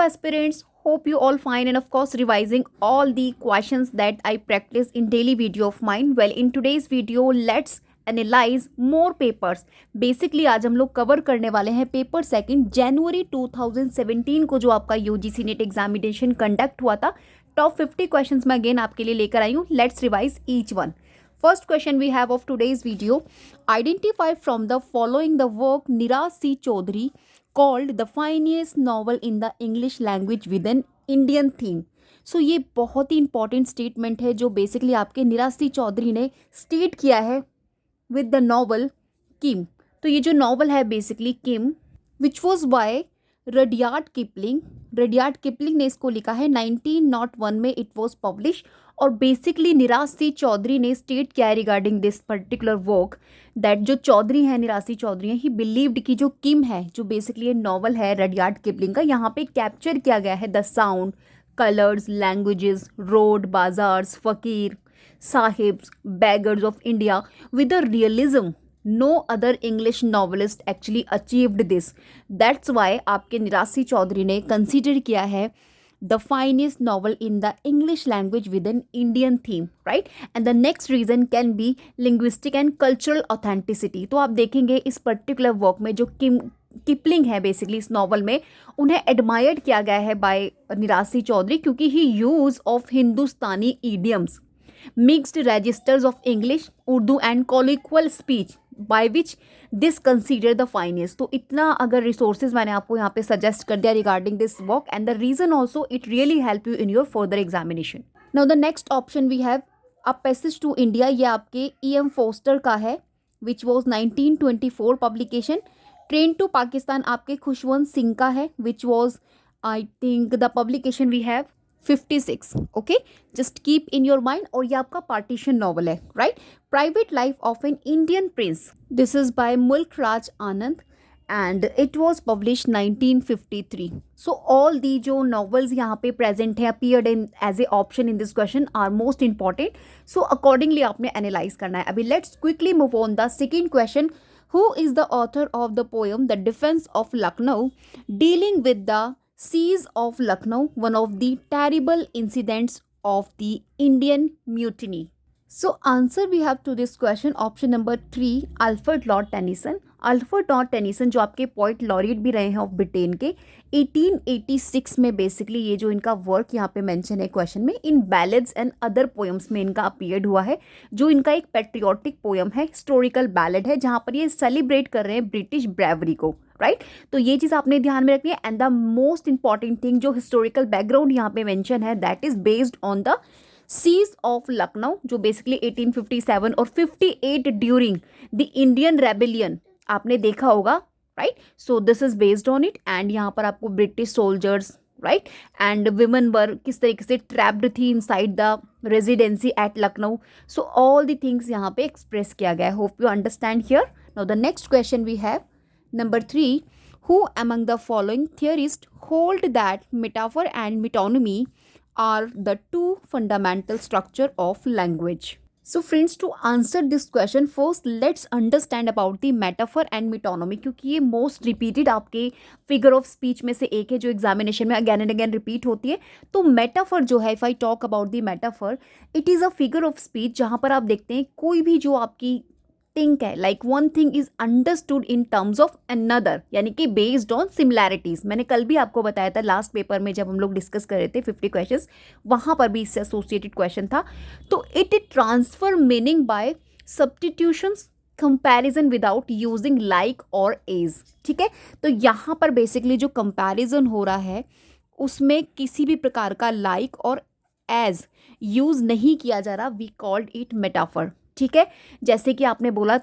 aspirants, hope you all fine and of course revising all the questions that I practice in daily video of mine. Well, in today's video let's analyse more papers. Basically आज हम लोग cover करने वाले हैं paper second जनवरी 2017 को जो आपका UGC net examination conduct हुआ था. टॉप 50 क्वेश्चंस मैं अगेन आपके लिए लेकर आई हूँ. Let's revise each one. First question we have of today's video. Identify from the following the work Nirad C Chaudhuri called the finest novel in the English language with an Indian theme. So ये बहुत ही important statement है जो basically आपके eras C Chaudhary ने state किया है with the novel किम. तो ये जो नॉवल है basically Kim which was by Rudyard Kipling. Rudyard Kipling ने इसको लिखा है 1901 में इट वॉज पब्लिश. और बेसिकली निराज सी चौधरी ने स्टेट किया है regarding this particular work that जो चौधरी है निराज सी चौधरी है ही बिलीव्ड कि जो किम है जो बेसिकली ये नॉवल है रडियार्ड किपलिंग का यहाँ पे कैप्चर किया गया है the sound colours languages road bazaars फकीर sahibs beggars of India with a realism no other English novelist actually achieved this. That's why आपके निराज सी चौधरी ने कंसिडर किया है the finest novel in the English language with an Indian theme, right? And the next reason can be linguistic and cultural authenticity. तो आप देखेंगे इस particular work में जो किपलिंग है बेसिकली इस नॉवल में उन्हें एडमायर्ड किया गया है बाय निराज सी चौधरी क्योंकि he use of Hindustani idioms mixed registers of English, Urdu and colloquial speech by which this consider the finest. तो इतना अगर resources मैंने आपको यहाँ पे suggest कर दिया regarding this work and the reason also it really help you in your further examination. Now the next option we have A Passage to India. ये आपके E.M. Forster का है which was 1924 publication. Train to Pakistan आपके खुशवंत सिंह का है which was I think the publication we have 56. Okay just keep in your mind. और ये आपका पार्टीशन नॉवल है right. Private life of an Indian prince. This is by Mulk Raj Anand and it was publish 1953. So all the जो novels यहाँ पे present है appeared in as a option in this question are most important. So accordingly आपने analyse करना है. अभी let's quickly move on the second question. Who is the author of the poem the defence of Lucknow dealing with the Siege of Lucknow, one of the terrible incidents of the Indian Mutiny. So answer we have to this question option number 3 Alfred Lord Tennyson. Alfred Lord Tennyson जो आपके poet laureate भी रहे हैं of Britain के 1886 में basically ये जो इनका वर्क यहाँ पे मेंशन है क्वेश्चन में इन बैलेड्स एंड अदर पोएम्स में इनका अपीयर्ड हुआ है जो इनका एक पेट्रियोटिक पोएम है हिस्टोरिकल बैलेड है जहाँ पर ये सेलिब्रेट कर रहे हैं ब्रिटिश ब्रेवरी को राइट. तो ये चीज़ आपने ध्यान में रखनी है. And the most important thing जो हिस्टोरिकल बैकग्राउंड यहाँ पे मेंशन है that is based on the siege of Lucknow जो बेसिकली 1857 और 58 ड्यूरिंग द इंडियन रेबेलियन आपने देखा होगा right. So this is based on it. And यहाँ पर आपको British soldiers right and women were किस तरीके से ट्रैप्ड थी inside the residency at Lucknow. So all the things यहाँ पे एक्सप्रेस किया गया है. Hope you understand here. Now the next question we have Number 3, who among the following theorists hold that metaphor and metonymy are the two fundamental structure of language? So friends, to answer this question, first let's understand about the metaphor and metonymy क्योंकि ये most repeated आपके figure of speech में से एक है जो examination में again and again repeat होती है. तो metaphor जो है if I talk about the metaphor, it is a figure of speech जहाँ पर आप देखते हैं कोई भी जो आपकी थिंक है like one thing is understood in terms of another यानी कि बेस्ड ऑन सिमिलैरिटीज. मैंने कल भी आपको बताया था लास्ट पेपर में जब हम लोग डिस्कस कर रहे थे 50 क्वेश्चंस वहाँ पर भी इससे एसोसिएटेड क्वेश्चन था. तो it transfer meaning bye substitutions comparison without using like और एज. ठीक है. तो यहाँ पर बेसिकली जो कंपैरिजन हो रहा है उसमें किसी भी प्रकार का लाइक और एज यूज नहीं किया जा रहा. We called it metaphor. ठीक है. जैसे कि आपने बोला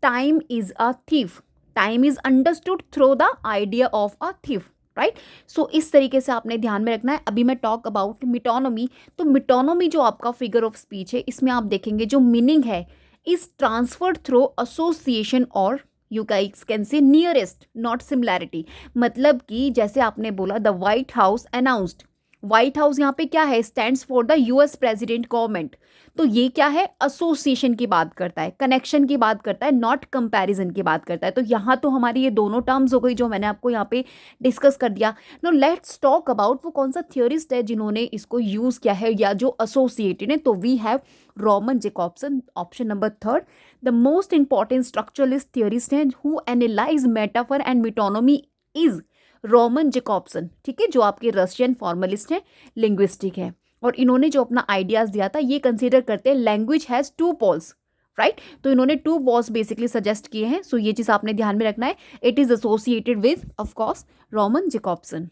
time is a thief. Time is understood through the idea of a thief right. So इस तरीके से आपने ध्यान में रखना है. अभी मैं टॉक अबाउट मिटोनोमी. तो मिटोनोमी जो आपका फिगर ऑफ स्पीच है इसमें आप देखेंगे जो मीनिंग है इज ट्रांसफर्ड थ्रू एसोसिएशन और you guys can say nearest not similarity. मतलब कि जैसे आपने बोला the white house announced white house यहाँ पे क्या है, stands for the US president government. तो ये क्या है, एसोसिएशन की बात करता है, कनेक्शन की बात करता है, नॉट कंपैरिजन की बात करता है। तो यहाँ तो हमारी ये दोनों टर्म्स हो गई जो मैंने आपको यहाँ पे डिस्कस कर दिया। नो लेट्स टॉक अबाउट वो कौन सा थियोरिस्ट है जिन्होंने इसको यूज किया है या जो एसोसिएटेड है। तो we have Roman Jakobson, option number third. The most important structuralist theorist हैं who analyse metaphor and metonymy is Roman Jakobson, ठीक है, जो आपके रशियन फॉर्मलिस्ट हैं, लिंग्विस्टिक है। और इन्होंने जो अपना आइडियाज दिया था ये कंसीडर करते हैं language has two poles, right. तो इन्होंने टू पोल्स बेसिकली सजेस्ट किए हैं। सो ये चीज आपने ध्यान में रखना है। It is associated with of course Roman Jakobson.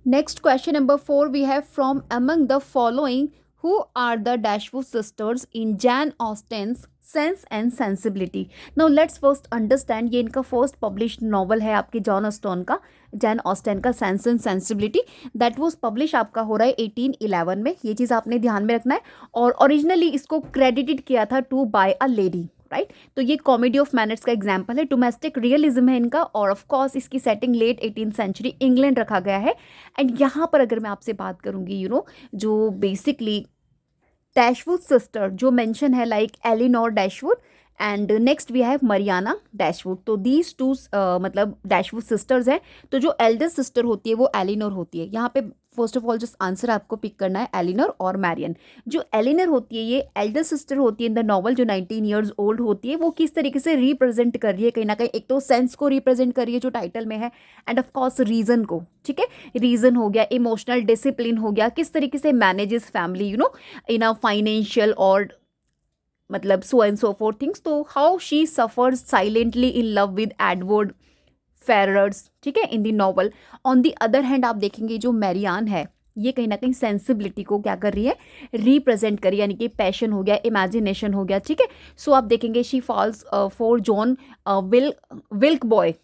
Next question number 4 we have from among the following who are the Dashwood sisters in Jane Austen's sense and sensibility. Now let's first understand, ये इनका first published novel है आपके John Austin का, जैन ऑस्टेन का sense and sensibility. That was publish आपका हो रहा है 1811 में। ये चीज़ आपने ध्यान में रखना है। और ओरिजिनली इसको क्रेडिटेड किया था to by a lady, right. तो ये कॉमेडी ऑफ मैनर्स का एग्जाम्पल है, डोमेस्टिक रियलिज्म है इनका। और ऑफ कोर्स इसकी setting late 18th century England रखा गया है। एंड यहाँ पर अगर मैं आपसे बात करूँगी जो बेसिकली डैशवुड सिस्टर जो मेंशन है like Elinor Dashwood and next we have Mariana Dashwood. तो दीज टू मतलब डैशवुड सिस्टर्स हैं। तो जो एल्डेस्ट सिस्टर होती है वो एलिनोर होती है। यहाँ पे first of all just answer आपको पिक करना है एलिनोर और मैरियन। जो एलिनोर होती है ये एल्डेस्ट सिस्टर होती है इन द नॉवल, जो 19 ईयर्स ओल्ड होती है। वो किस तरीके से रिप्रेजेंट कर रही है, कहीं ना कहीं एक तो सेंस को रिप्रेजेंट कर रही है जो टाइटल में है, एंड ऑफ कोर्स रीजन को, ठीक है। रीजन हो गया, इमोशनल डिसिप्लिन हो गया, किस तरीके से manages family in a financial और मतलब so and so four things. तो how she suffers silently in love with Edward Ferrars, ठीक है, in the novel. On the other hand आप देखेंगे जो मैरियान है ये कहीं ना कहीं सेंसिबिलिटी को क्या कर रही है, रिप्रेजेंट कर रही है, यानी कि पैशन हो गया, इमेजिनेशन हो गया, ठीक है। सो आप देखेंगे she falls for John Wilk boy,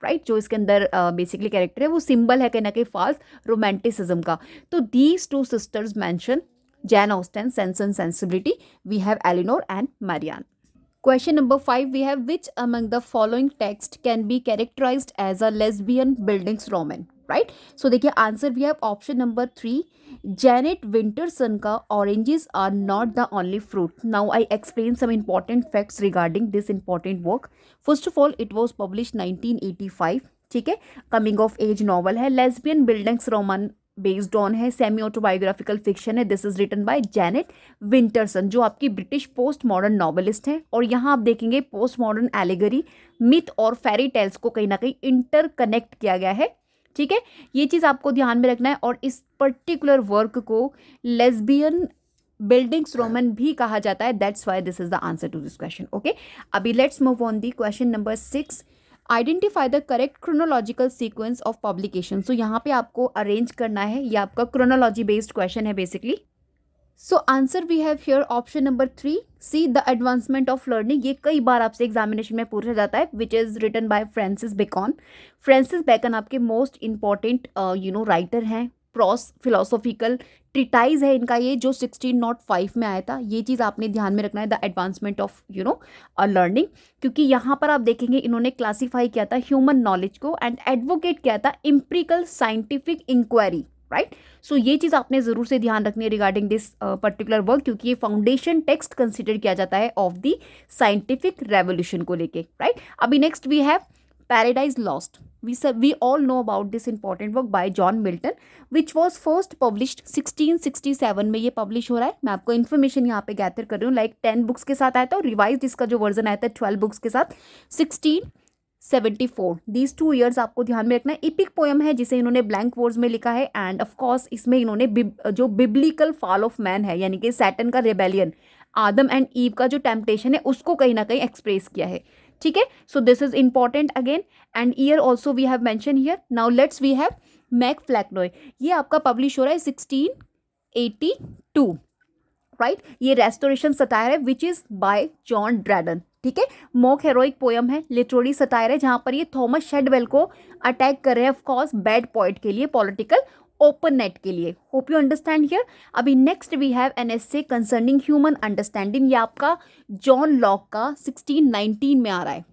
right. जो इसके अंदर बेसिकली कैरेक्टर है वो सिंबल है कहीं ना कहीं फॉल्स रोमांटिसिज्म का। तो these two sisters mention Jane Austen, Sense and Sensibility. We have Elinor and Marianne. Question number 5 we have which among the following text can be characterized as a lesbian Bildungsroman, right? So देखिए answer we have option number 3 Janet Winterson का Oranges are not the only fruit. Now I explain some important facts regarding this important work. First of all, it was published 1985, ठीक है, coming of age novel है, lesbian bildungsroman based on है, semi autobiographical fiction है। This is written by Jeanette Winterson जो आपकी British post modern novelist हैं। और यहाँ आप देखेंगे पोस्ट मॉडर्न एलिगरी, मिथ और फेरी टेल्स को कहीं ना कहीं इंटरकनेक्ट किया गया है, ठीक है। ये चीज़ आपको ध्यान में रखना है। और इस पर्टिकुलर वर्क को लेस्बियन बिल्डिंग्सरोमन भी कहा जाता है। That's why this is the answer to this question. Okay, अभी let's move on the question number 6 identify the correct chronological sequence of publication. So यहाँ पे आपको अरेंज करना है, ये आपका क्रोनोलॉजी बेस्ड क्वेश्चन है basically. So answer we have here option number 3 C the advancement of learning. ये कई बार आपसे एग्जामिनेशन में पूछा जाता है, which is written by Francis Bacon. Francis Bacon आपके मोस्ट इंपॉर्टेंट राइटर हैं, प्रॉस फिलोसॉफिकल ट्रिटाइज है इनका ये, जो 1605 में आया था। ये चीज़ आपने ध्यान में रखना है, द एडवांसमेंट ऑफ लर्निंग, क्योंकि यहाँ पर आप देखेंगे इन्होंने क्लासीफाई किया था ह्यूमन नॉलेज को एंड एडवोकेट किया था empirical scientific inquiry, right. So ये चीज़ आपने ज़रूर से ध्यान रखनी है रिगार्डिंग दिस पर्टिकुलर वर्क, क्योंकि ये फाउंडेशन टेक्स्ट कंसिडर किया जाता है ऑफ द साइंटिफिक रेवोल्यूशन को लेके, राइट। अभी next we have paradise lost. We all know about this important work by John Milton, which was first published 1667 में ये पब्लिश हो रहा है। मैं आपको इन्फॉर्मेशन यहाँ पे गैदर कर रही हूँ, लाइक 10 बुक्स के साथ आया था और रिवाइज इसका जो वर्जन आया था 12 बुक्स के साथ 1674। दीज 2 ईयर्स आपको ध्यान में रखना है। इपिक पोएम है जिसे इन्होंने ब्लैंक वर्ड्स में लिखा है एंड ऑफ कोर्स इसमें इन्होंने जो बिब्लिकल फॉल ऑफ मैन है, यानी कि सैटन का रेबेलियन, आदम एंड ईव का जो टेम्पटेशन है उसको कहीं ना कहीं एक्सप्रेस किया है, ठीक है। So this is important again and year also we have mention here. Now let's we have Mac Flecknoe. ये आपका पब्लिश हो रहा है 1682, राइट। ये रेस्टोरेशन सटायर है विच इज बाय जॉन ड्रैडन, ठीक है। मॉक हेरोइक पोयम है, लिटरेरी सटायर है, जहां पर ये थॉमस शेडवेल को अटैक कर रहे हैं, ऑफ कोर्स बैड पॉइंट के लिए, पॉलिटिकल ओपन नेट के लिए। Hope you understand here. अभी next we have an essay concerning human understanding. ये आपका जॉन लॉक का 1619 में आ रहा है।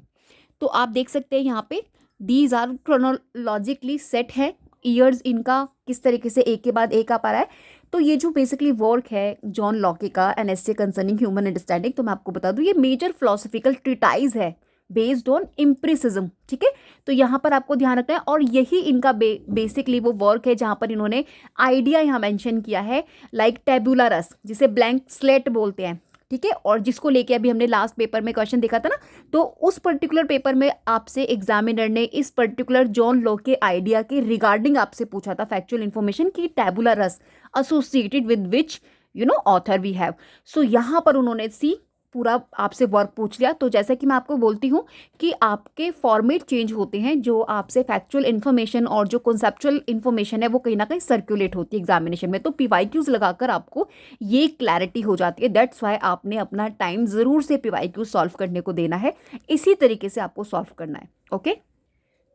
तो आप देख सकते हैं यहाँ पे दीज आर क्रोनोलॉजिकली सेट है ईयर्स इनका किस तरीके से एक के बाद एक आ पा रहा है। तो ये जो बेसिकली वर्क है जॉन लॉके का an essay concerning human understanding, तो मैं आपको बता दूं ये मेजर फिलोसफिकल ट्रिटाइज है बेस्ड ऑन एम्पिरिसिज्म। ठीक है, तो यहाँ पर आपको ध्यान रखना है, और यही इनका बेसिकली वो वर्क है जहाँ पर इन्होंने आइडिया यहाँ मेंशन किया है लाइक टेबुला रस, जिसे ब्लैंक स्लेट बोलते हैं। ठीक है, और जिसको लेके अभी हमने लास्ट पेपर में क्वेश्चन देखा था ना, तो उस पर्टिकुलर पेपर में आपसे एग्जामिनर ने इस पर्टिकुलर जॉन लॉक के आइडिया के रिगार्डिंग आपसे पूछा था फैक्चुअल इन्फॉर्मेशन की tabula rasa associated with which author we have. So यहाँ पर उन्होंने पूरा आपसे वर्क पूछ लिया। तो जैसा कि मैं आपको बोलती हूँ कि आपके फॉर्मेट चेंज होते हैं, जो आपसे फैक्चुअल इन्फॉर्मेशन और जो कॉन्सेप्चुअल इन्फॉर्मेशन है वो कहीं ना कहीं सर्कुलेट होती है एग्जामिनेशन में। तो पीवाईक्यूज लगाकर आपको ये क्लैरिटी हो जाती है। दैट्स वाई आपने अपना टाइम ज़रूर से पीवाईक्यूज सॉल्व करने को देना है, इसी तरीके से आपको सॉल्व करना है। Okay,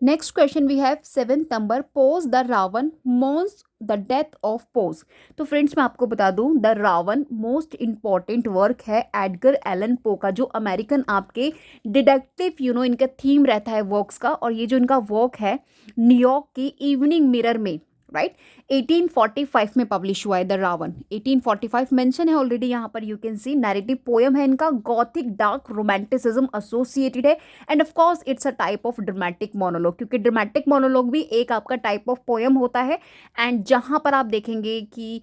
next question we have 7th number, Poe's the raven mourns the death of Poe's. तो फ्रेंड्स मैं आपको बता दूं the raven most important work है एडगर एलन पो का, जो अमेरिकन आपके डिडक्टिव इनका थीम रहता है वर्क्स का। और ये जो इनका वर्क है न्यूयॉर्क की इवनिंग मिरर में राइट 1845 में पब्लिश हुआ है द रावण। 1845 मेंशन है ऑलरेडी यहाँ पर, you can see narrative poem है इनका, गॉथिक डार्क रोमांटिसिज्म एसोसिएटेड है, end of course it's a type of dramatic monologue, क्योंकि ड्रामेटिक मोनोलॉग भी एक आपका टाइप ऑफ पोएम होता है। एंड जहाँ पर आप देखेंगे कि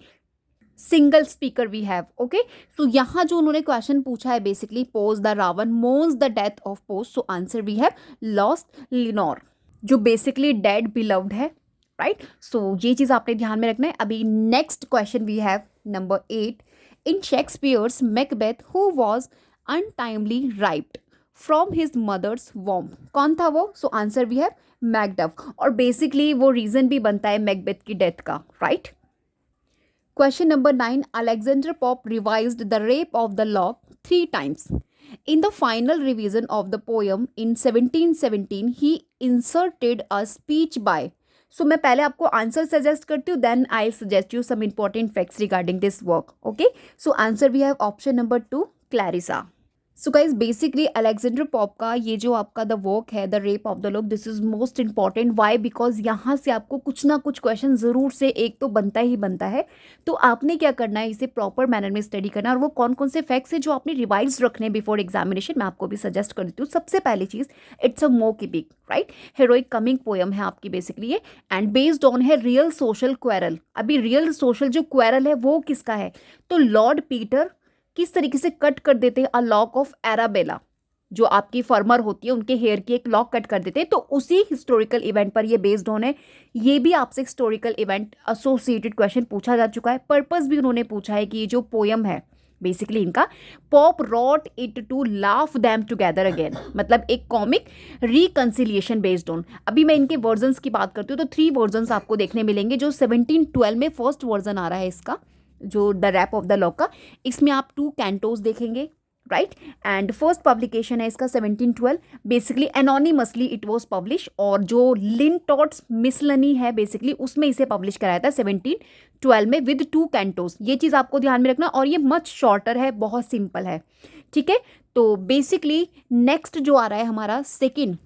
single speaker we have. Okay, so यहाँ जो उन्होंने क्वेश्चन पूछा है basically Poe's the raven mourns the death of Poe's, so answer we have lost Lenore, जो बेसिकली डेड बिलव्ड है राइट। सो ये चीज आपने ध्यान में रखना है। अभी next question we have number 8, in Shakespeare's Macbeth who was untimely ripped from his mother's womb, कौन था वो? So answer we have Macduff, और बेसिकली वो रीजन भी बनता है मैकबेथ की डेथ का right. Question number 9, Alexander Pope revised the Rape of the Lock 3 times. In the final revision of the poem in 1717, he inserted a speech by. So मैं पहले आपको आंसर सजेस्ट करती हूँ, then I'll suggest you some important facts regarding this work. Okay, so answer we have option number 2, Clarissa. So guys basically Alexander Pope का ये जो आपका the work है the rape of the lock, this is most important. Why? Because यहाँ से आपको कुछ ना कुछ क्वेश्चन ज़रूर से एक तो बनता ही बनता है। तो आपने क्या करना है, इसे प्रॉपर मैनर में स्टडी करना है, और वो कौन कौन से फैक्ट्स है जो आपने रिवाइज रखने बिफोर एग्जामिनेशन, मैं आपको भी सजेस्ट कर देती हूँ। सबसे पहली चीज़, it's a mock epic right, heroic comic poem है आपकी बेसिकली ये, एंड बेस्ड ऑन है रियल सोशल क्वेरल। अभी रियल सोशल जो क्वेरल है वो किसका है? तो लॉर्ड पीटर किस तरीके से कट कर देते हैं अ लॉक ऑफ एराबेला, जो आपकी फार्मर होती है उनके हेयर की एक लॉक कट कर देते हैं। तो उसी हिस्टोरिकल इवेंट पर ये बेस्ड ऑन है। ये भी आपसे हिस्टोरिकल इवेंट एसोसिएटेड क्वेश्चन पूछा जा चुका है। पर्पस भी उन्होंने पूछा है कि ये जो पोयम है बेसिकली इनका, Pope wrote it to laugh them together again, मतलब एक कॉमिक रिकंसिलिएशन बेस्ड ऑन। अभी मैं इनके वर्जन्स की बात करती हूँ तो 3 वर्जन्स आपको देखने मिलेंगे। जो 1712 में फर्स्ट वर्जन आ रहा है इसका, जो the rape of the lock का, इसमें आप 2 कैंटोज देखेंगे राइट। एंड फर्स्ट पब्लिकेशन है इसका 1712, basically anonymously it was publish, और जो लिन टॉट्स मिसलनी है बेसिकली उसमें इसे पब्लिश कराया था 1712 में विद 2 कैंटोज। ये चीज़ आपको ध्यान में रखना, और ये मच शॉर्टर है, बहुत सिंपल है ठीक है। तो बेसिकली नेक्स्ट जो आ रहा है हमारा सेकेंड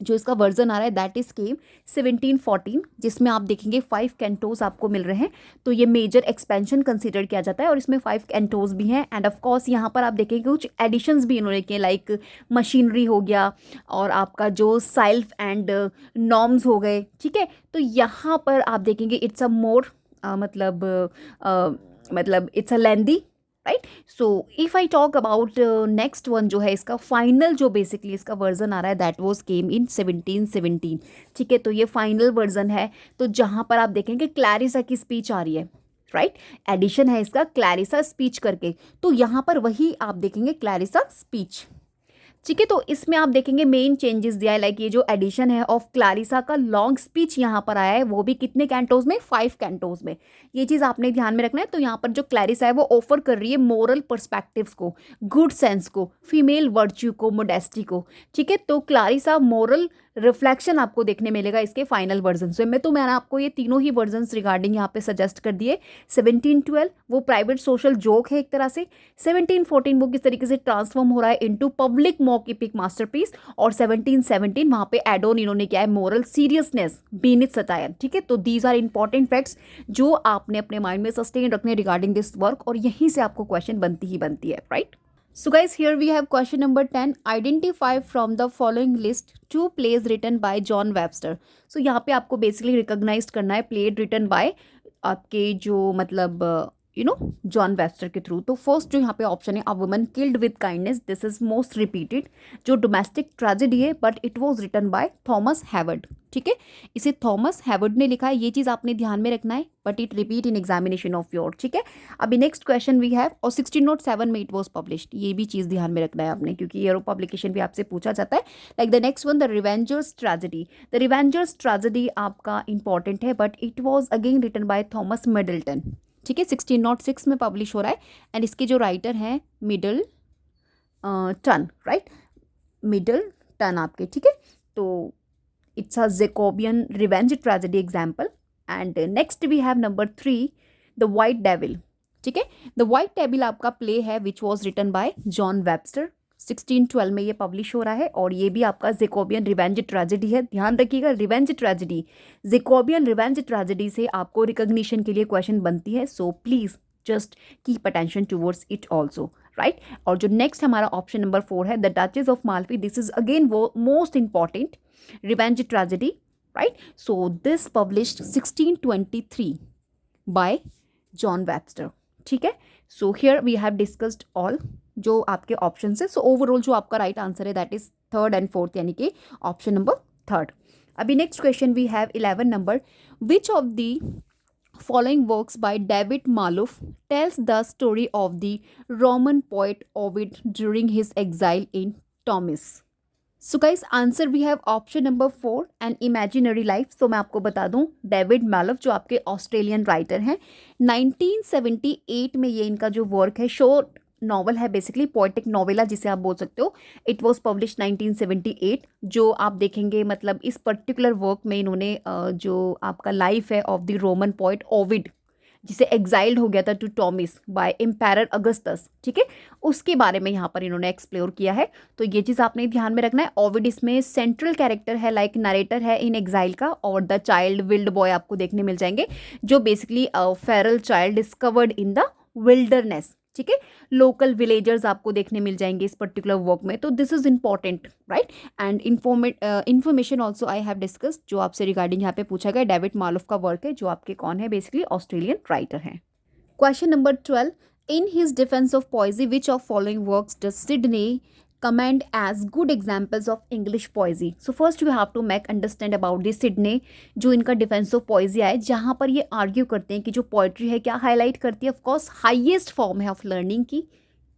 जो इसका वर्जन आ रहा है दैट इज केम 1714, जिसमें आप देखेंगे 5 कैंटोज आपको मिल रहे हैं। तो ये मेजर एक्सपेंशन कंसीडर किया जाता है, और इसमें 5 कैंटोज भी हैं। एंड ऑफ कोर्स यहाँ पर आप देखेंगे कुछ एडिशंस भी इन्होंने किए, लाइक मशीनरी हो गया, और आपका जो सेल्फ एंड नॉर्म्स हो गए ठीक है। तो यहाँ पर आप देखेंगे इट्स अ मोर मतलब it's a lengthy right. So if I talk about next one जो है इसका फाइनल जो बेसिकली इसका वर्जन आ रहा है दैट वॉज केम इन 1717 ठीक है। तो ये फाइनल वर्जन है, तो जहाँ पर आप देखेंगे क्लैरिसा की स्पीच आ रही है राइट, एडिशन है इसका क्लैरिसा स्पीच करके। तो यहाँ पर वही आप देखेंगे क्लैरिसा स्पीच ठीक है। तो इसमें आप देखेंगे मेन चेंजेस दिया है, लाइक ये जो एडिशन है ऑफ क्लैरिसा का लॉन्ग स्पीच यहाँ पर आया है, वो भी कितने कैंटोज में? 5 कैंटोज में। ये चीज़ आपने ध्यान में रखना है। तो यहाँ पर जो क्लैरिसा है वो ऑफर कर रही है मोरल पर्सपेक्टिव्स को, गुड सेंस को, फीमेल वर्च्यू को, मोडेस्टी को ठीक है। तो क्लैरिसा मोरल रिफ्लेक्शन आपको देखने मिलेगा इसके फाइनल वर्जन से। मैंने आपको ये तीनों ही वर्जन्स रिगार्डिंग यहाँ पे सजेस्ट कर दिए। 1712 वो प्राइवेट सोशल जोक है एक तरह से। 1714 वो किस तरीके से ट्रांसफॉर्म हो रहा है into public mock epic masterpiece. और 1717 वहाँ पे एड ऑन इन्होंने क्या है, मोरल सीरियसनेस बीनिथ सटायर। ठीक है, तो दीज आर इंपॉर्टेंट फैक्ट्स जो आपने अपने माइंड में सस्टेन रखने रिगार्डिंग दिस वर्क, और यहीं से आपको क्वेश्चन बनती ही बनती है, right. So guys, here we have question number 10. Identify from the following list 2 plays written by John Webster. So यहाँ पे आपको basically recognize करना है play written by आपके जो मतलब जॉन वेबस्टर के थ्रू। तो फर्स्ट जो यहाँ पे ऑप्शन है, a woman killed with kindness, this is most repeated, जो डोमेस्टिक ट्रेजेडी है, but it was written by Thomas Heywood. ठीक है, इसे थॉमस हैवर्ड ने लिखा है, ये चीज़ आपने ध्यान में रखना है, but it repeat in examination of your. ठीक है, अभी नेक्स्ट क्वेश्चन वी हैव, और 1607 में इट वाज पब्लिश्ड, ये भी चीज़ ध्यान में रखना है आपने, क्योंकि ईयर ऑफ पब्लिकेशन भी आपसे पूछा जाता है। Like the next one, the revenger's tragedy. The revenger's tragedy आपका इंपॉर्टेंट है, but it was again written by Thomas Middleton. ठीक है, 1606 में पब्लिश हो रहा है, एंड इसके जो राइटर हैं Middleton, right, Middleton आपके। ठीक है, तो it's a Jacobean revenge tragedy example. And next we have number 3, the white devil. ठीक है, द वाइट डेविल आपका प्ले है which was written by John Webster, 1612 में ये पब्लिश हो रहा है, और ये भी आपका जैकोबियन रिवेंज ट्रेजेडी है। ध्यान रखिएगा, revenge tragedy, Jacobean revenge tragedy से आपको रिकॉग्निशन के लिए क्वेश्चन बनती है, so please just keep attention towards it also, right. और जो नेक्स्ट हमारा ऑप्शन नंबर 4 है, the duchess of Malfi, this is again वो most important revenge tragedy, right. So this published 1623 by John Webster. ठीक है, so here we have discussed all जो आपके option है। सो ओवरऑल जो आपका राइट आंसर है that is 3rd and 4th, यानी कि ऑप्शन नंबर 3rd। अभी next question we have 11 number, which of the following works by David Malouf tells the story of the Roman poet Ovid during his exile in Tomis. So guys, answer we have option number 4, an imaginary life. So मैं आपको बता दूं, David मालुफ जो आपके Australian writer हैं, 1978 में ये इनका जो वर्क है, शॉर्ट नॉवल है, बेसिकली पोएटिक नॉवेला जिसे आप बोल सकते हो, इट वाज पब्लिश 1978। जो आप देखेंगे मतलब इस पर्टिकुलर वर्क में इन्होंने जो आपका लाइफ है of the Roman poet Ovid, जिसे एग्जाइल्ड हो गया था टू टॉमिस बाय एम्पायर अगस्टस, ठीक है, उसके बारे में यहाँ पर इन्होंने एक्सप्लोर किया है। तो ये चीज़ आपने ध्यान में रखना है। ओविड इसमें सेंट्रल कैरेक्टर है, लाइक नरेटर है इन एग्जाइल का, और द चाइल्ड विल्ड बॉय आपको देखने मिल जाएंगे, जो basically Feral child discovered in the wilderness. ठीक है, लोकल विलेजर्स आपको देखने मिल जाएंगे इस पर्टिकुलर वर्क में। तो this is important, right. And information also I have discussed, जो आपसे रिगार्डिंग यहाँ पे पूछा गया, डेविड मालुफ का वर्क है, जो आपके कौन है, बेसिकली ऑस्ट्रेलियन राइटर हैं। Question number 12, in his defence of पोएजी which of following works does Sydney commend as good examples of English poesy? So first you have to make understand about the Sidney, जो इनका defence of पोएजी है, जहाँ पर ये argue करते हैं कि जो पोएट्री है क्या हाईलाइट करती है, ऑफ कोर्स हाईएस्ट फॉर्म है ऑफ लर्निंग की,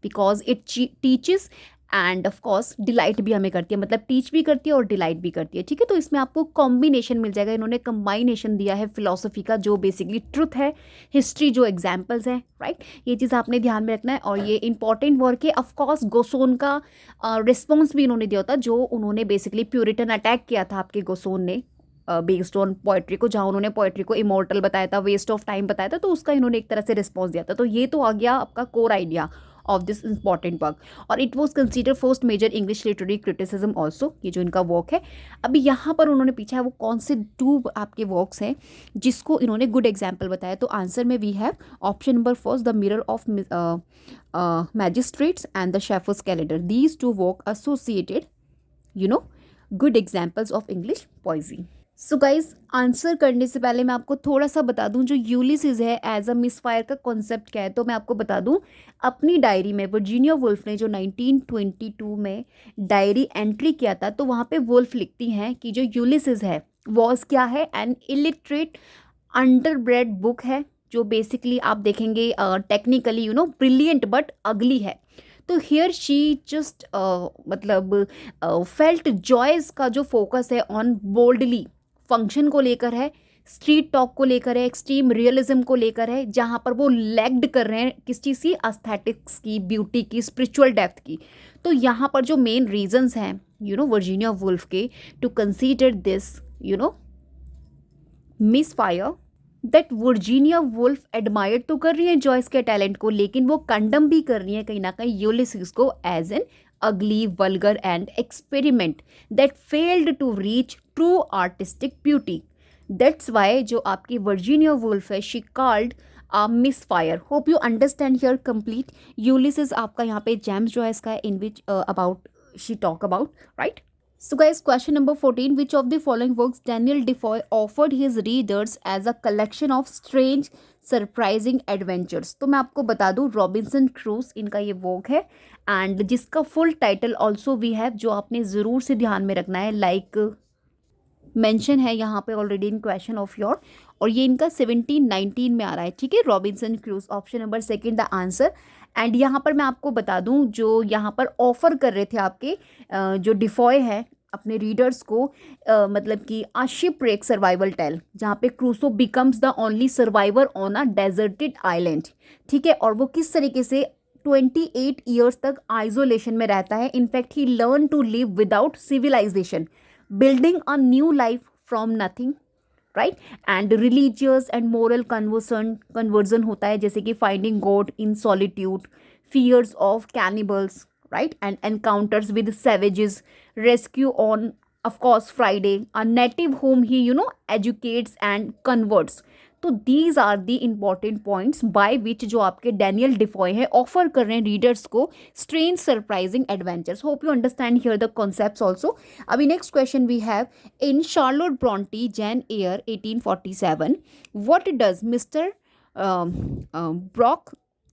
because it teaches end of course delight भी हमें करती है, मतलब टीच भी करती है और डिलाइट भी करती है। ठीक है, तो इसमें आपको कॉम्बिनेशन मिल जाएगा, इन्होंने कंबाइनेशन दिया है फिलोसफी का, जो बेसिकली ट्रुथ है, हिस्ट्री जो एग्जाम्पल्स हैं, राइट। ये चीज़ आपने ध्यान में रखना है, और ये इंपॉर्टेंट वर्क है। ऑफकोर्स गोसोन का रिस्पॉन्स भी इन्होंने दिया था, जो उन्होंने बेसिकली प्यूरिटन अटैक किया था आपके गोसोन ने बेस्ड ऑन पोएट्री को, जहाँ उन्होंने पोएट्री को इमोर्टल बताया था, वेस्ट ऑफ टाइम बताया था, तो उसका इन्होंने एक तरह से रिस्पॉन्स दिया था। तो ये तो आ गया आपका core idea of this important work, और it was consider first major English literary criticism also, ये जो इनका वर्क है। अभी यहाँ पर उन्होंने पूछा है वो कौन से 2 आपके वर्क्स हैं जिसको इन्होंने गुड एग्जाम्पल बताया। तो आंसर में we have option number 1, the mirror of magistrates and the shepherd's calendar, these 2 work associated good examples of English poesy. So guys, answer करने से पहले मैं आपको थोड़ा सा बता दूं, जो यूलिसिस है एज अ मिसफायर का कॉन्सेप्ट क्या है। तो मैं आपको बता दूं, अपनी डायरी में वर्जीनिया वुल्फ ने जो 1922 में डायरी एंट्री किया था, तो वहाँ पे वुल्फ लिखती हैं कि जो यूलिसिस है वॉज क्या है, एन इलिटरेट अंडरब्रेड बुक है, जो बेसिकली आप देखेंगे टेक्निकली ब्रिलियंट बट अगली है। तो हियर शी जस्ट मतलब फेल्ट जॉयस का जो फोकस है ऑन बोल्डली फंक्शन को लेकर है, स्ट्रीट टॉक को लेकर है, एक्सट्रीम रियलिज्म को लेकर है, जहाँ पर वो लैग्ड कर रहे हैं किस चीज़ की, एस्थेटिक्स की, ब्यूटी की, स्पिरिचुअल डेप्थ की। तो यहाँ पर जो मेन रीजंस हैं वर्जीनिया वुल्फ के to consider this miss fire, that Virginia Woolf admire तो कर रही है जॉयस के टैलेंट को, लेकिन वो कंडम भी कर रही है कहीं ना कहीं यूलिसिस को as an ugly vulgar and experiment that failed to reach true artistic beauty. That's why जो आपकी वर्जीनिया वुल्फ है she called misfire. Hope you understand here complete. Ulysses आपका यहाँ पे जेम्स जॉयस का है in which about she talk about, right. So guys, question number 14, which of the following works Daniel Defoe offered his readers as a collection of strange surprising adventures? तो मैं आपको बता दूं रॉबिन्सन क्रूज इनका ये work है and जिसका full title also we have, जो आपने ज़रूर से ध्यान में रखना है, लाइक मेंशन है यहाँ पे already in question of your, और ये इनका 1719 में आ रहा है, ठीक है। Robinson cruise, option number second the answer. And यहाँ पर मैं आपको बता दूं जो यहाँ पर ऑफर कर रहे थे आपके जो डिफॉय है अपने रीडर्स को, मतलब कि अ शिपरेक सर्वाइवल टेल, जहाँ पे Crusoe becomes the only survivor on a deserted island, ठीक है। और वो किस तरीके से 28 ईयर्स तक आइसोलेशन में रहता है। In fact he learn to live without civilisation, building a new life from nothing, right. And religious and moral conversion होता है, जैसे कि finding God in solitude, fears of cannibals, right, and encounters with savages, rescue on of course Friday, a native whom he educates and converts. तो these are the important points by which जो आपके Daniel Defoe है offer कर रहे हैं readers को strange surprising adventures. Hope you understand here the concepts also. अभी next question we have, in Charlotte Brontë Jane Eyre 1847 what does mister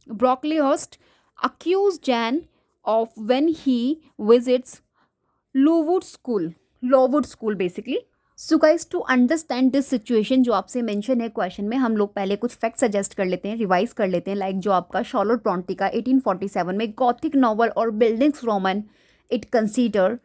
Brocklehurst accuse Jan of when he visits Lowood School basically. So guys, to understand this situation जो आपसे mention है question में, हम लोग पहले कुछ fact suggest कर लेते हैं, रिवाइज कर लेते हैं। लाइक जो आपका शार्लोट ब्रॉन्टी का 1847 में गॉथिक नॉवल और buildings Roman it consider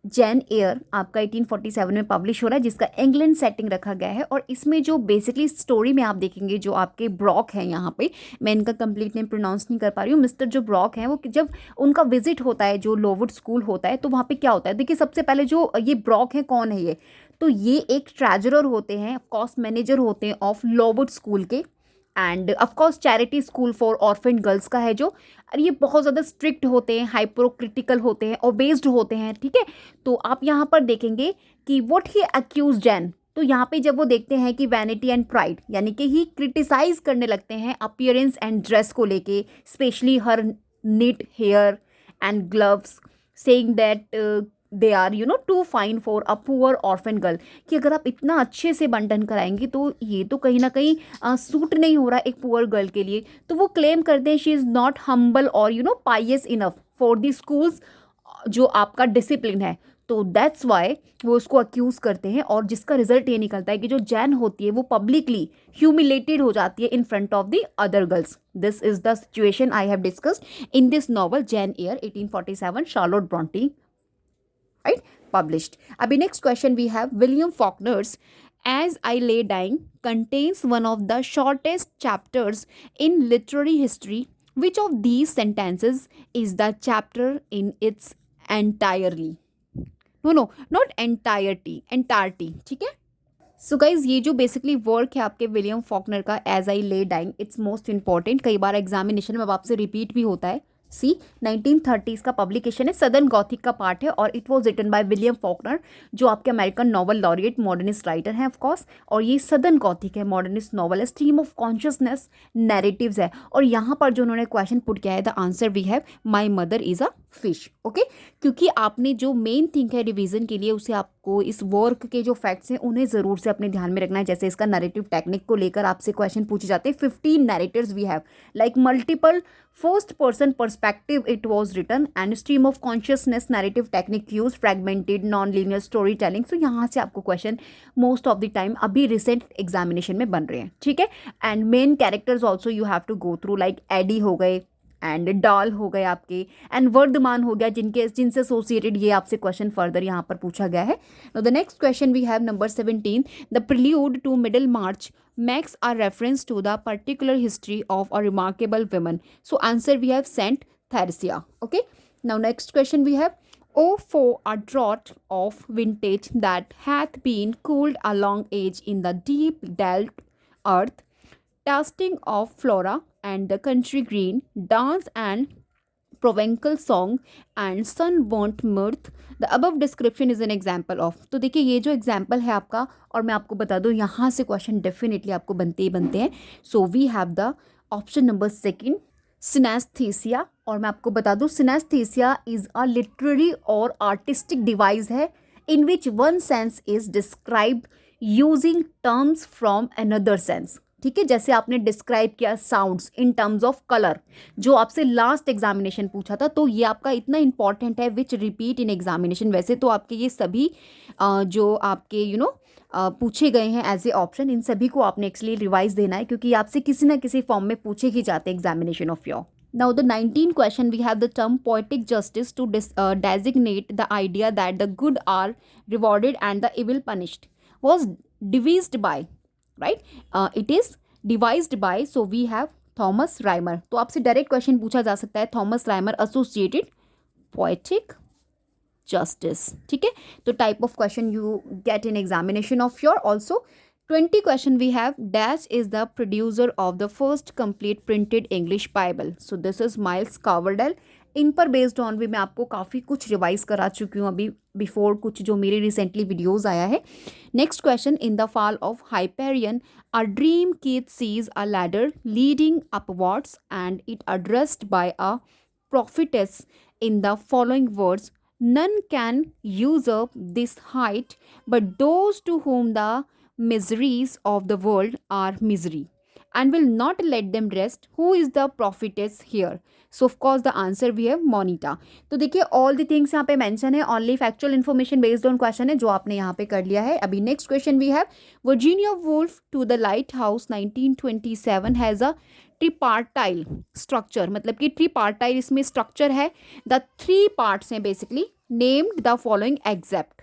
Jain air आपका 1847 में पब्लिश हो रहा है, जिसका इंग्लैंड सेटिंग रखा गया है। और इसमें जो बेसिकली स्टोरी में आप देखेंगे जो आपके ब्रॉक हैं, यहाँ पे मैं इनका कंप्लीट नेम प्रोनाउंस नहीं कर पा रही हूँ, मिस्टर जो ब्रॉक हैं वो जब उनका विजिट होता है जो लोवुड स्कूल होता है, तो वहाँ पे क्या होता है, देखिए सबसे पहले जो ये ब्रॉक है कौन है ये, तो ये एक ट्रेजरर होते हैं, ऑफकोर्स मैनेजर होते हैं ऑफ लोवुड स्कूल के, and of course charity school for orphan girls का है जो, और ये बहुत ज़्यादा स्ट्रिक्ट होते हैं, हाइपोक्रिटिकल होते हैं, ओबेस्ड होते हैं, ठीक है। तो आप यहाँ पर देखेंगे कि व्हाट ही अक्यूज जैन, तो यहाँ पे जब वो देखते हैं कि वैनिटी एंड प्राइड, यानी कि ही क्रिटिसाइज करने लगते हैं अपीयरेंस एंड ड्रेस को लेके, specially her neat hair and gloves, saying that they are too fine for a poor orphan girl, कि अगर आप इतना अच्छे से बंटन कराएंगे तो ये तो कहीं ना कहीं सूट नहीं हो रहा एक पुअर गर्ल के लिए। तो वो क्लेम करते हैं शी इज़ नॉट हम्बल और पाइयस इनफ फॉर द स्कूल्स जो आपका डिसिप्लिन है। तो दैट्स वाई वो उसको अक्यूज़ करते हैं, और जिसका रिजल्ट ये निकलता है कि जो जैन होती है वो पब्लिकली ह्यूमिलेटेड हो जाती है in front of the other girls. This is the situation I have discussed in this novel Jain Eyre 1847 Charlotte Brontë, right, published. Abhi next question we have, William Faulkner's As I Lay Dying contains one of the shortest chapters in literary history. Which of these sentences is the chapter in its entirely? No, not entirety, ठीक है। So guys ये जो basically work है आपके William Faulkner का as I ले dying, it's most important, कई बार examination में आपसे रिपीट भी होता है। सी 1930s का पब्लिकेशन है, सदर्न गॉथिक का पार्ट है, और it was written by William Faulkner जो आपके American novel laureate modernist writer हैं ऑफकोर्स, और ये सदर्न गॉथिक है, मॉडर्निस्ट नॉवल है, स्ट्रीम ऑफ कॉन्शियसनेस नैरेटिव्स है। और यहाँ पर जो उन्होंने क्वेश्चन पुट किया है, the answer we have my mother is a fish, okay. क्योंकि आपने जो मेन थिंग है रिवीजन के लिए, उसे आपको इस वर्क के जो फैक्ट्स हैं उन्हें ज़रूर से अपने ध्यान में रखना है। जैसे इसका नैरेटिव टेक्निक को लेकर आपसे क्वेश्चन पूछे जाते हैं, 15 narrators we have, like multiple first person perspective it was written, and stream of consciousness narrative technique use, fragmented non linear story telling. So यहाँ से आपको question most of the time अभी रिसेंट एग्जामिनेशन में बन रहे हैं, ठीक है। And main characters also you have to go through, like Eddie हो गए एंड डाल हो गए आपके, एंड वर्धमान हो गया, जिनसे एसोसिएटेड ये आपसे क्वेश्चन फर्दर यहाँ पर पूछा गया है। The next question we have number 17, the prelude to Middlemarch makes a reference to the particular history of a remarkable woman. So answer we have Saint Theresa, okay. Now next question we have, oh for a draught of vintage that hath been cooled a long age in the deep delved earth, tasting of flora and the country green, dance and provencal song and sunburnt mirth, the above description is an example of. तो देखिए ये जो example है आपका, और मैं आपको बता दूँ यहाँ से क्वेश्चन डेफिनेटली आपको बनते ही बनते हैं। So we have the option number second, synaesthesia. और मैं आपको बता दूँ सिनेस्थीसिया इज अ लिटरेरी और आर्टिस्टिक डिवाइस है in which one sense is described using terms from another sense. ठीक है, जैसे आपने डिस्क्राइब किया sounds in terms of colour, जो आपसे लास्ट एग्जामिनेशन पूछा था, तो ये आपका इतना इंपॉर्टेंट है विच रिपीट इन एग्जामिनेशन। वैसे तो आपके ये सभी जो आपके पूछे गए हैं एज ए ऑप्शन, इन सभी को आपने एक्चुअली रिवाइज देना है, क्योंकि आपसे किसी ना किसी फॉर्म में पूछे ही जाते हैं examination of your. Now the 19th question, we have the term poetic justice to designate the idea that the good are rewarded and the evil punished, was devised by, right? It is devised by, so we have Thomas Rymer. तो आपसे direct question पूछा जा सकता है, Thomas Rymer associated poetic justice. ठीक है, तो type of question you get in examination of your. Also 20 question we have, dash is the producer of the first complete printed English Bible, so this is Miles Coverdale। इन पर based on भी मैं आपको काफ़ी कुछ revise करा चुकी हूँ अभी बिफोर, कुछ जो मेरे रिसेंटली वीडियोस आया है। Next question, in the fall of Hyperion a dream kid sees a ladder leading upwards and it addressed by a prophetess in the following words, none can usurp this height but those to whom the miseries of the world are misery and will not let them rest, who is the prophetess here? So of course the answer we have Moneta। तो देखिए all the things यहाँ पे mention है, only factual information based on question है जो आपने यहाँ पे कर लिया है। अभी next question we have, Virginia Woolf to the lighthouse 1927 has a tripartite structure, मतलब कि ट्रिपार्टाइल इसमें स्ट्रक्चर है, द थ्री पार्ट्स हैं basically, named the following exact.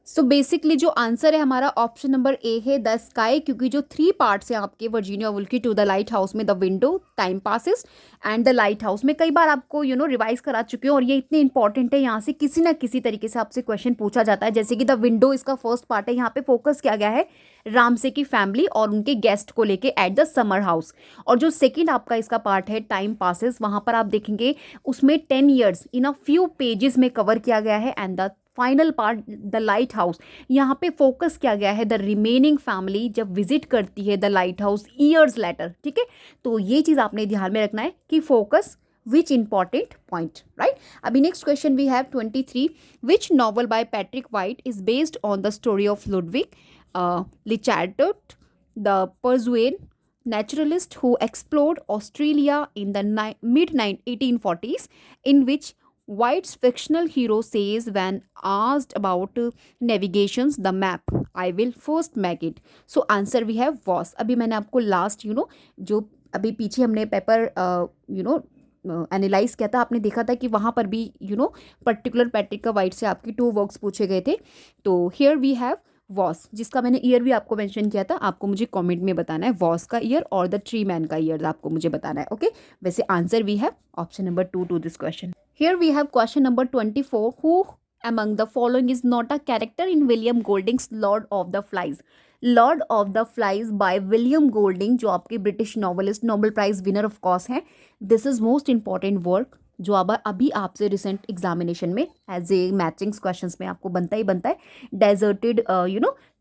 So basically जो आंसर है हमारा ऑप्शन नंबर ए है द स्काई, क्योंकि जो थ्री पार्ट्स हैं आपके वर्जीनिया वुल्फ की टू द लाइट हाउस में, the window, time passes and the light house, में कई बार आपको रिवाइज करा चुके हो, और ये इतने इंपॉर्टेंट है, यहाँ से किसी ना किसी तरीके से आपसे क्वेश्चन पूछा जाता है। जैसे कि द विंडो इसका फर्स्ट पार्ट है, यहाँ पे फोकस किया गया है रामसे की फैमिली और उनके गेस्ट को लेके एट द समर हाउस। और जो सेकेंड आपका इसका पार्ट है टाइम पासिस, वहाँ पर आप देखेंगे उसमें 10 years in a few pages में कवर किया गया है। And the final part the light house, यहाँ पे फोकस किया गया है द रिमेनिंग फैमिली जब विजिट करती है the light house years later. ठीक है, तो ये चीज़ आपने ध्यान में रखना है कि focus which important point, right. अभी next question we have 23, which novel by Patrick White is based on the story of Ludwig Leichhardt the Prussian naturalist who explored Australia in the mid 1840s, in which White's fictional hero says when asked about navigations the map, I will first make it. So answer we have was। अभी मैंने आपको last जो अभी पीछे हमने paper analyse किया था, आपने देखा था कि वहाँ पर भी पर्टिकुलर पैट्रिक वाइट से आपकी 2 वर्क्स पूछे गए थे। तो हियर वी हैव वॉस, जिसका मैंने ईयर भी आपको मेंशन किया था, आपको मुझे कमेंट में बताना है वॉस का ईयर और द ट्री मैन का ईयर आपको मुझे बताना है। ओके, वैसे answer we have option number 2 to this question. Here we have question number 24, who among the following is not a character in William Golding's Lord of the Flies? Lord of the Flies by William Golding, जो आपके British novelist, Nobel prize winner of course हैं। This is most important work जो अब अभी आपसे recent examination में as a matchings questions में आपको बनता ही बनता है। डेजर्टेड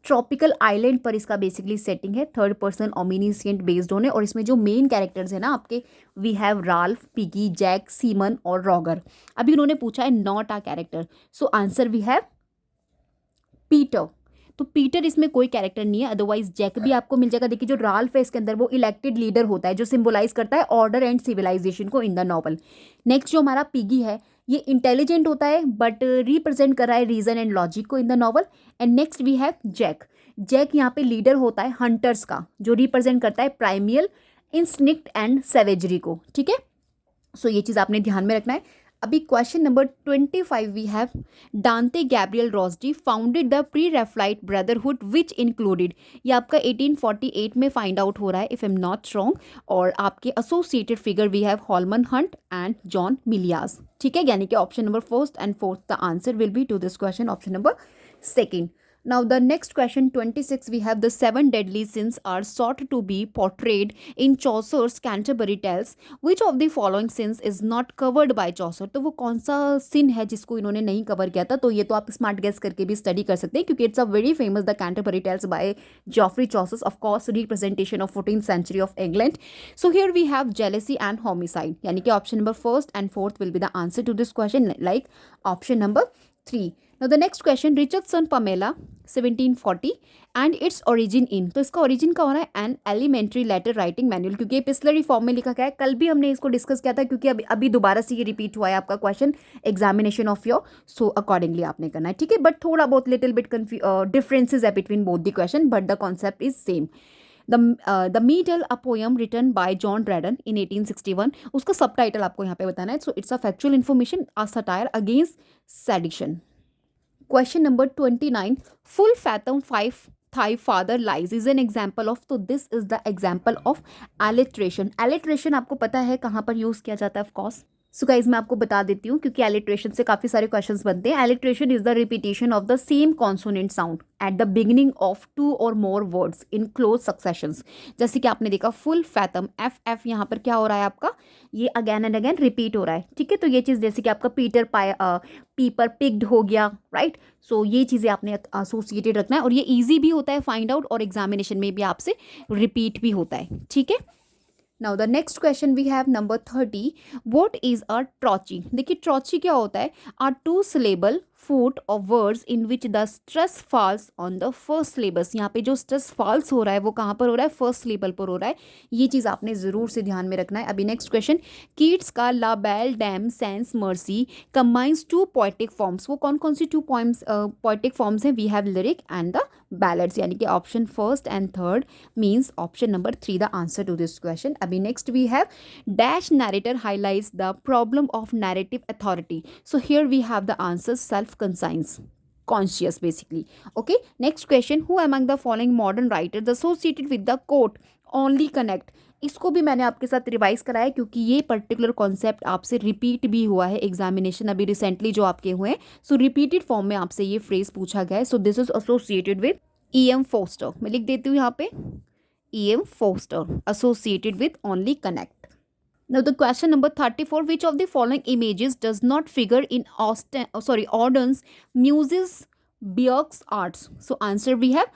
ट्रॉपिकल आइलैंड पर इसका बेसिकली सेटिंग है, थर्ड पर्सन ओमिनिसेंट बेस्ड होने, और इसमें जो मेन कैरेक्टर्स हैं ना आपके, we have Ralph, Piggy, Jack, Simon और रॉगर। अभी उन्होंने पूछा है not a character, so answer we have Peter. तो पीटर इसमें कोई कैरेक्टर नहीं है, अदरवाइज जैक भी आपको मिल जाएगा। देखिए जो राल्फ है इसके अंदर वो इलेक्टेड लीडर होता है जो सिंबलाइज करता है ऑर्डर एंड सिविलाइजेशन को इन द नॉवल। नेक्स्ट जो हमारा पिगी है ये इंटेलिजेंट होता है बट रिप्रेजेंट कर रहा है रीजन एंड लॉजिक को in the novel. And next we have Jack. Jack यहाँ पे लीडर होता है हंटर्स का, जो रिप्रेजेंट करता है प्राइमियल इंस्टिंक्ट एंड सेवेजरी को। ठीक है, सो ये चीज़ आपने ध्यान में रखना है। अभी question number 25 we have Dante Gabriel Rossetti founded the pre Raphaelite brotherhood which included, ये आपका 1848 में फाइंड आउट हो रहा है if I am not wrong, और आपके associated figure we have Holman Hunt and John Millais, ठीक है, यानी कि option number first and fourth the answer will be to this question option number second. Now the next question 26 we have the seven deadly sins are sought to be portrayed in Chaucer's Canterbury Tales. Which of the following sins is not covered by Chaucer? तो वो कौन सा sin है जिसको इन्होंने नहीं cover किया था? तो ये तो आप स्मार्ट गेस करके भी स्टडी कर सकते हैं क्योंकि it's a very famous the Canterbury tales by Geoffrey Chaucer, of course representation of 14th century of England. So here we have jealousy and homicide, यानी कि option number first and fourth will be the answer to this question, like option number 3. Now the next question, Richardson Pamela 1740 and its origin in, तो इसका origin का हो रहा है an elementary letter writing manual, क्योंकि epistolary form में लिखा गया है. कल भी हमने इसको डिस्कस किया था क्योंकि अभी दोबारा से ये रिपीट हुआ है आपका question examination of your, so accordingly आपने करना है, ठीक है. बट थोड़ा बहुत लिटिल बिट डिफरेंसेज है between both the question but the concept is same. The Meadle, a poem written by John Dryden in 1861. उसका सब टाइटल आपको यहाँ पे बताना है. So it's a factual information, a satire against sedition. Question number 29. Full fathom five thy father lies is an example of, तो this is the example of alliteration. Alliteration आपको पता है कहाँ पर यूज़ किया जाता है, of course. सो गाइज मैं आपको बता देती हूँ क्योंकि एलिट्रेशन से काफ़ी सारे क्वेश्चंस बनते हैं. Alliteration is the repetition of the same consonant sound at the beginning of two or more words in close successions. जैसे कि आपने देखा फुल फैथम, एफ एफ यहाँ पर क्या हो रहा है आपका, ये अगैन एंड अगैन रिपीट हो रहा है, ठीक है. तो ये चीज़ जैसे कि आपका पीटर पीपर पिग्ड हो गया, राइट. सो ये चीज़ें आपने एसोसिएटेड रखना है और ये ईजी भी होता है फाइंड आउट और एग्जामिनेशन में भी आपसे रिपीट भी होता है, ठीक है. Now the next question we have number 30. What is a trochee? देखिए trochee क्या होता है, a two syllable foot of words in which the stress falls on the first syllables. यहाँ पे जो stress falls हो रहा है वो कहाँ पर हो रहा है, first syllable पर हो रहा है. ये चीज़ आपने ज़रूर से ध्यान में रखना है. अभी next question, Keats का La Belle Dame sans Mercy combines two poetic forms. वो कौन कौन सी two poems poetic forms हैं? We have lyric and the ballads, यानी कि option first and third means option number 3 the answer to this question. अभी next we have dash narrator highlights the problem of narrative authority. So here we have the answer conscious basically. Okay, next question, who among the following modern writers associated with the quote only connect? इसको भी मैंने आपके साथ revise कराया क्योंकि ये particular concept आपसे repeat भी हुआ है एग्जामिनेशन अभी रिसेंटली जो आपके हुए हैं. सो रिपीटेड फॉर्म में आपसे ये फ्रेज पूछा गया है. So this is associated with E.M. Forster. मैं लिख देती हूँ यहाँ पे E.M. Forster associated with only connect. Now the question number 34, which of the following images does not figure in Auden's Muses Björk's arts? So answer we have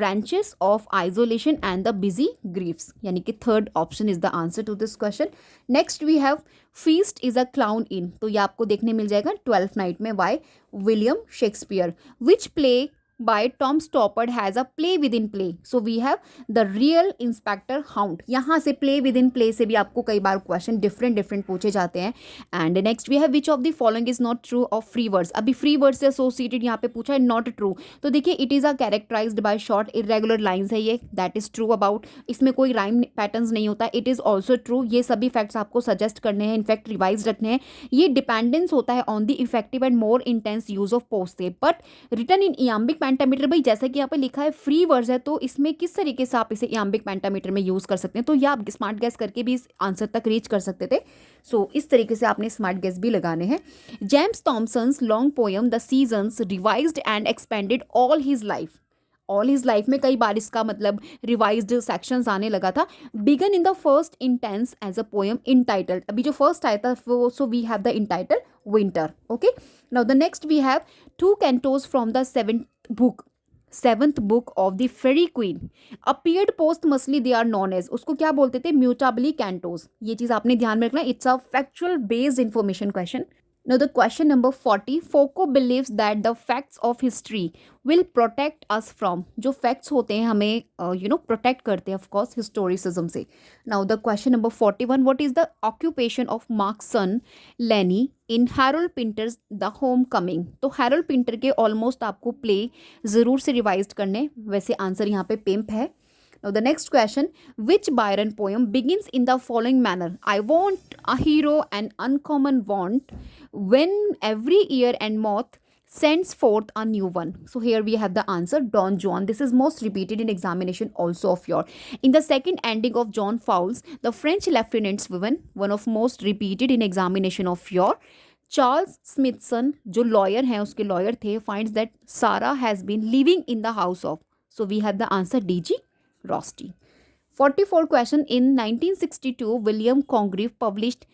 ranches of isolation and the busy griefs, यानी कि third option is the answer to this question. Next we have feast is a clown in, तो ये आपको देखने मिल जाएगा 12th night में by William Shakespeare. Which play by Tom Stoppard has a play within play? So we have the real Inspector Hound. यहाँ से play within play से भी आपको कई बार क्वेश्चन डिफरेंट पूछे जाते हैं. And next we have which of the following is not true of free words. अभी फ्री वर्ड से एसोसिएटेड यहाँ पे पूछा है नॉट ट्रू. तो देखिए it is a characterised by short irregular lines है, ये दैट इज ट्रू अबाउट. इसमें कोई राइम पैटर्न्स नहीं होता, इट इज़ ऑल्सो ट्रू. ये सभी फैक्ट्स आपको सजेस्ट करने हैं, इनफैक्ट रिवाइज रखने हैं. ये डिपेंडेंस होता है on the effective and more intense use of post से, बट रिटर्न इन इयाम्बिक पेंटामीटर. भाई जैसा कि यहाँ पे लिखा है फ्री वर्ड्स है तो इसमें किस तरीके से आप इसे इयाम्बिक पेंटामीटर में यूज कर सकते हैं, तो ये आप स्मार्ट गैस करके भी इस आंसर तक रीच कर सकते थे. सो इस तरीके से आपने स्मार्ट गैस भी लगाने हैं. James Thomson's long poem the seasons revised and expanded all his life में कई बार इसका मतलब रिवाइज्ड सेक्शंस आने लगा था. Began in the first instance as a poem entitled. अभी जो फर्स्ट आया था वो, so we have the entitle winter. Okay, now the next we have two cantos from the seventh book of the faerie queene appeared posthumously, they are known as, उसको क्या बोलते थे, म्यूटेबली cantos. ये चीज़ आपने ध्यान में रखना. It's a factual based information question. Now the question number 40, Foucault believes that the facts of history will protect us from, जो facts होते हैं हमें protect करते हैं of course historicism से. Now the question number 41, what is the occupation of Mark's son Lenny in Harold Pinter's The Homecoming? तो Harold Pinter के almost आपको play ज़रूर से रिवाइज करने, वैसे आंसर यहाँ पे पिम्प है. Now the next question, which Byron poem begins in the following manner? I want a hero, an uncommon want, when every year and month sends forth a new one. So here we have the answer, Don Juan. This is most repeated in examination also of your. In the second ending of John Fowles, the French lieutenant's woman, one of most repeated in examination of your. Charles Smithson जो lawyer हैं उसके lawyer थे, finds that Sarah has been living in the house of. So we have the answer D G Rossetti. 44 question. In 1962, William Congreve published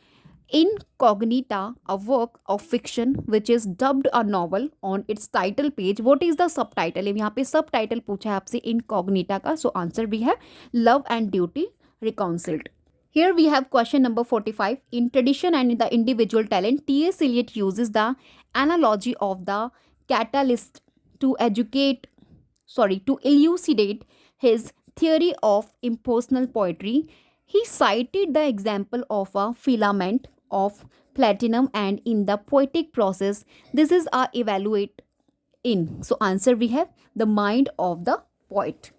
Incognita, a work of fiction which is dubbed a novel. On its title page, what is the subtitle? यहाँ पे subtitle पूछा है आपसे Incognita का. So answer we have Love and Duty Reconciled. Here we have question number 45. In Tradition and the Individual Talent, T.S. Eliot uses the analogy of the catalyst to elucidate his theory of impersonal poetry. He cited the example of a filament of platinum, and in the poetic process, this is a evaluate in. So answer we have the mind of the poet.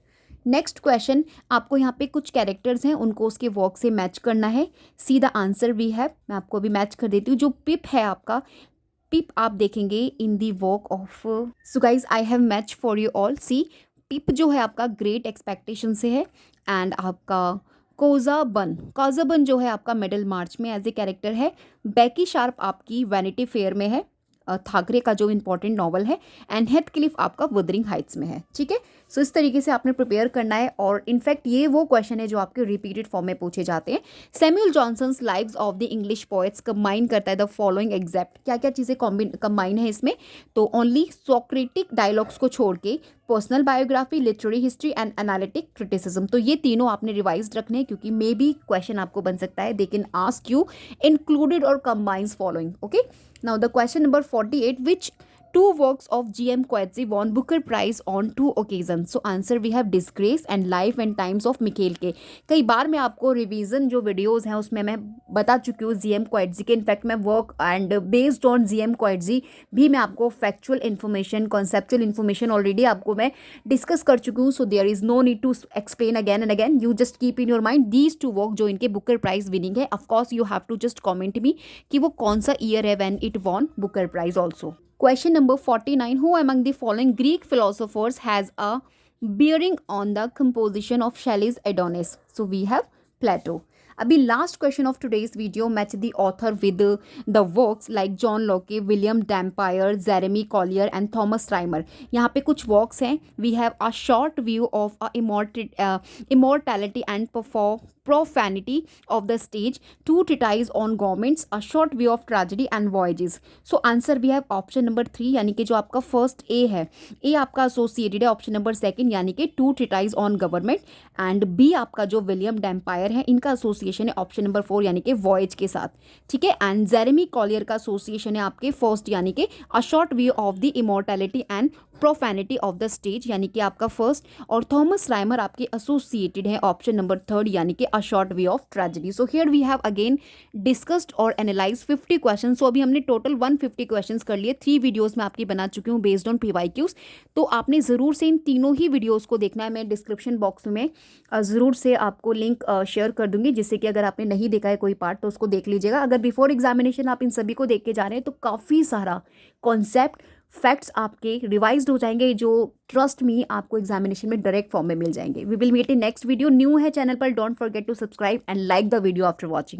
Next question, आपको यहाँ पे कुछ characters हैं, उनको उसके work से match करना है. See the answer we have. मैं आपको अभी मैच कर देती हूँ. जो पिप है आपका, पिप आप देखेंगे in the work of. So guys I have match for you all. See Pip जो है आपका ग्रेट एक्सपेक्टेशन से है. एंड आपका कोजाबन जो है आपका मिडल मार्च में एज ए कैरेक्टर है. बेकी शार्प आपकी वैनिटी फेयर में है, थाकरे का जो इंपॉर्टेंट नॉवल है. एंड हेथक्लिफ आपका वुदरिंग हाइट्स में है. ठीक है, सो इस तरीके से आपने प्रिपेयर करना है. और इनफैक्ट ये वो क्वेश्चन है जो आपके रिपीटेड फॉर्म में पूछे जाते हैं. Samuel Johnson's lives of the English poets combine करता है द फॉलोइंग एग्जैक्ट. क्या क्या चीज़ें कंबाइन है इसमें? तो ओनली सोक्रेटिक डायलॉग्स को छोड़ के personal biography, literary history and analytic criticism. तो ये तीनों आपने रिवाइज रखने हैं, क्योंकि मे बी क्वेश्चन आपको बन सकता है. They can ask you included और combines following. Okay, now the question number 48, which two works of G.M. Coetzee won Booker Prize on 2 occasions? So answer we have Disgrace and Life and Times of Michael K. कई बार मैं आपको revision जो videos हैं उसमें मैं बता चुकी हूँ G.M. Coetzee के. इनफैक्ट मैं work and based on G.M. Coetzee भी मैं आपको factual information, conceptual information already आपको मैं डिस्कस कर चुकी हूँ. So there is no need to explain again and again. You just keep in your mind these two work जो इनके बुकर प्राइज विनिंग है. Of course you have to just comment me कि वो कौन सा ईयर है when it won Booker prize also. Question number 49. Who among the following Greek philosophers has a bearing on the composition of Shelley's Adonis? So we have Plato. अभी last question of today's video, match the author with the works like John Locke, William Dampier, Jeremy Collier and Thomas Rymer. यहाँ पे कुछ works हैं. We have a short view of a immortality and profanity of the stage, 2 treatises on governments, a short view of tragedy and voyages. So answer we have option number 3, यानी कि जो आपका first A है, ए आपका associated है. Option number 2 यानी कि 2 treatises on government, and B आपका जो विलियम डैम्पायर है इनका एसोसिएशन है ऑप्शन नंबर 4 यानी कि वॉयज के साथ. ठीक है, एंड जेरेमी कॉलियर का एसोसिएशन है आपके फर्स्ट यानी कि a short view of the immortality and profanity of the stage यानी कि आपका फर्स्ट. और थॉमस राइमर आपके एसोसिएटेड है ऑप्शन नंबर 3 यानी कि a short view of tragedy. So here we have again discussed और एनालाइज 50 क्वेश्चन. सो अभी हमने टोटल 150 क्वेश्चन कर लिए. 3 वीडियोस में आपकी बना चुकी हूँ बेस्ड ऑन PYQs. तो आपने ज़रूर से इन तीनों ही वीडियोज़ को देखना है. मैं डिस्क्रिप्शन बॉक्स में ज़रूर से आपको लिंक शेयर कर दूंगी, जिससे कि अगर आपने नहीं देखा है कोई पार्ट तो उसको देख लीजिएगा. अगर बिफोर एग्जामिनेशन आप इन सभी को देख के जा रहे हैं तो काफ़ी सारा कॉन्सेप्ट, फैक्ट्स आपके रिवाइज्ड हो जाएंगे, जो ट्रस्ट मी आपको एग्जामिनेशन में डायरेक्ट फॉर्म में मिल जाएंगे. We will meet in next video. New है चैनल पर, don't forget to subscribe and like the video after watching.